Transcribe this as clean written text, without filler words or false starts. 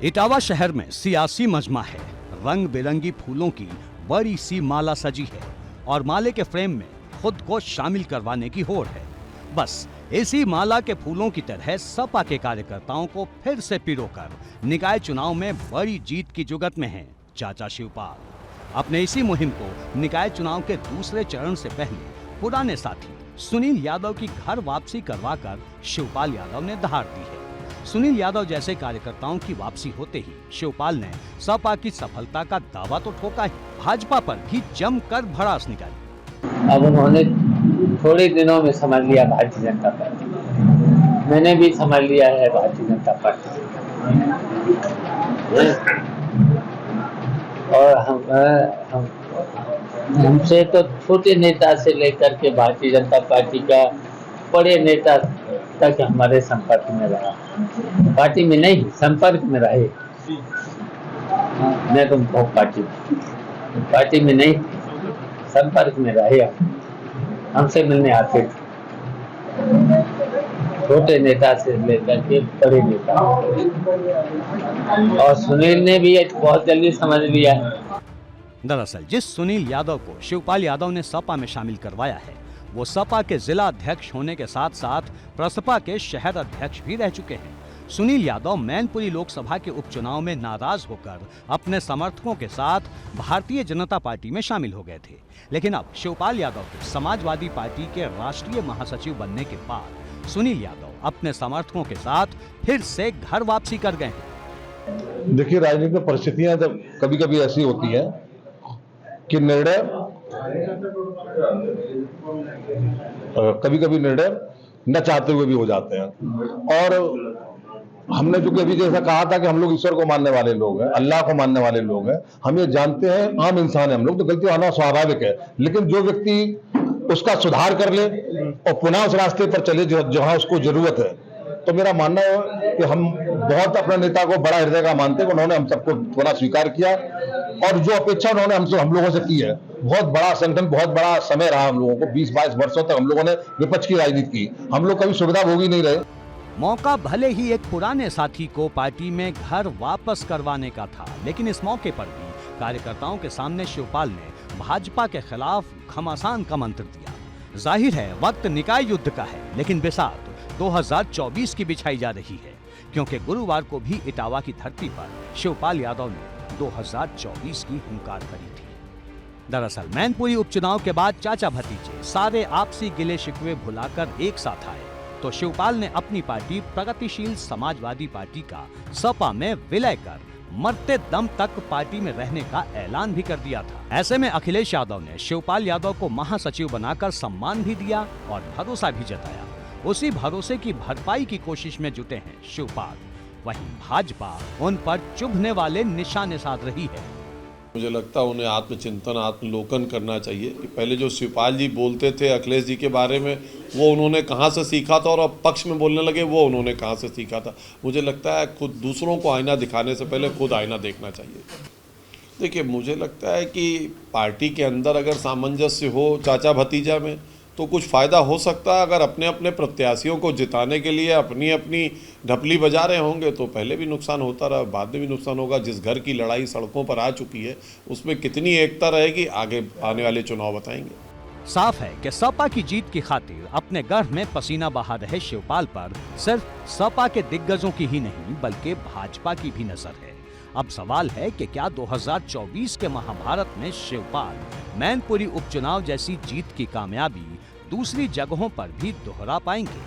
इटावा शहर में सियासी मजमा है। रंग बिरंगी फूलों की बड़ी सी माला सजी है और माले के फ्रेम में खुद को शामिल करवाने की होड़ है। बस इसी माला के फूलों की तरह सपा के कार्यकर्ताओं को फिर से पिरोकर निकाय चुनाव में बड़ी जीत की जुगत में हैं चाचा शिवपाल। अपने इसी मुहिम को निकाय चुनाव के दूसरे चरण से पहले पुराने साथी सुनील यादव की घर वापसी करवाकर शिवपाल यादव ने दहाड़ दी है। सुनील यादव जैसे कार्यकर्ताओं की वापसी होते ही शिवपाल ने सपा की सफलता का दावा तो ठोका ही, भाजपा पर भी जमकर भड़ास निकाली। अब उन्होंने थोड़े दिनों में समझ लिया भारतीय जनता पार्टी, मैंने भी समझ लिया है भारतीय जनता पार्टी। और हमसे तो छोटे नेता से लेकर के भारतीय जनता पार्टी का बड़े नेता तक हमारे संपर्क में रहा, पार्टी में नहीं संपर्क में रहे। मैं तो पार्टी में नहीं संपर्क में रहे, हमसे मिलने आते थे, छोटे नेता से लेकर के बड़े नेता। और सुनील ने भी बहुत जल्दी समझ लिया है। दरअसल जिस सुनील यादव को शिवपाल यादव ने सपा में शामिल करवाया है वो सपा के जिला अध्यक्ष होने के साथ साथ प्रसपा के शहर अध्यक्ष भी रह चुके हैं। सुनील यादव मैनपुरी लोकसभा के उपचुनाव में नाराज होकर अपने समर्थकों के साथ भारतीय जनता पार्टी में शामिल हो गए थे, लेकिन अब शिवपाल यादव के समाजवादी पार्टी के राष्ट्रीय महासचिव बनने के बाद सुनील यादव अपने समर्थकों के साथ फिर से घर वापसी कर गए हैं। देखिए, राजनीतिक में परिस्थितियां जब कभी कभी ऐसी होती हैं कि निर्णय न चाहते हुए भी हो जाते हैं। और हमने जो अभी जैसा कहा था कि हम लोग ईश्वर को मानने वाले लोग हैं, अल्लाह को मानने वाले लोग हैं, हम ये जानते हैं, आम इंसान हैं हम लोग, तो गलती आना स्वाभाविक है। लेकिन जो व्यक्ति उसका सुधार कर ले और पुनः उस रास्ते पर चले जहां उसको जरूरत है, तो मेरा मानना है कि हम बहुत अपने नेता को बड़ा हृदय का मानते हैं। उन्होंने हम सबको थोड़ा स्वीकार किया और जो अपेक्षा उन्होंने हम लोगों से की है, बहुत बड़ा संगठन, बहुत बड़ा समय रहा हम लोगों को। 20-22 वर्षों तक हम लोगों ने विपक्ष की राजनीति की, हम लोग कभी सुविधा भोगी नहीं रहे। मौका भले ही एक पुराने साथी को पार्टी में घर वापस करवाने का था, लेकिन इस मौके पर भी कार्यकर्ताओं के सामने शिवपाल ने भाजपा के खिलाफ घमासान का मंत्र दिया। जाहिर है वक्त निकाय युद्ध का है, लेकिन बिसात 2024 की बिछाई जा रही है, क्योंकि गुरुवार को भी इटावा की धरती पर शिवपाल यादव ने 2024 की हुंकार भरी थी। दरअसल मैनपुरी उपचुनाव के बाद चाचा भतीजे सारे आपसी गिले शिकवे भुलाकर एक साथ आए तो शिवपाल ने अपनी पार्टी प्रगतिशील समाजवादी पार्टी का सपा में विलय कर मरते दम तक पार्टी में रहने का ऐलान भी कर दिया था। ऐसे में अखिलेश यादव ने शिवपाल यादव को महासचिव बनाकर सम्मान भी दिया और भरोसा भी जताया। उसी भरोसे की भरपाई की कोशिश में जुटे हैं शिवपाल। वहीं भाजपा उन पर चुभने वाले निशाने साध रही है। मुझे लगता है उन्हें आत्मचिंतन, आत्मलोकन करना चाहिए कि पहले जो शिवपाल जी बोलते थे अखिलेश जी के बारे में, वो उन्होंने कहाँ से सीखा था, और अब पक्ष में बोलने लगे वो उन्होंने कहाँ से सीखा था। मुझे लगता है खुद दूसरों को आईना दिखाने से पहले खुद आईना देखना चाहिए। देखिए, मुझे लगता है कि पार्टी के अंदर अगर सामंजस्य हो चाचा भतीजा में तो कुछ फ़ायदा हो सकता है। अगर अपने अपने प्रत्याशियों को जिताने के लिए अपनी अपनी ढपली बजा रहे होंगे तो पहले भी नुकसान होता रहा, बाद में भी नुकसान होगा। जिस घर की लड़ाई सड़कों पर आ चुकी है उसमें कितनी एकता रहेगी आगे आने वाले चुनाव बताएंगे। साफ है कि सपा की जीत की खातिर अपने गढ़ में पसीना बहा रहे शिवपाल पर सिर्फ सपा के दिग्गजों की ही नहीं बल्कि भाजपा की भी नजर है। अब सवाल है कि क्या 2024 के महाभारत में शिवपाल मैनपुरी उपचुनाव जैसी जीत की कामयाबी दूसरी जगहों पर भी दोहरा पाएंगे।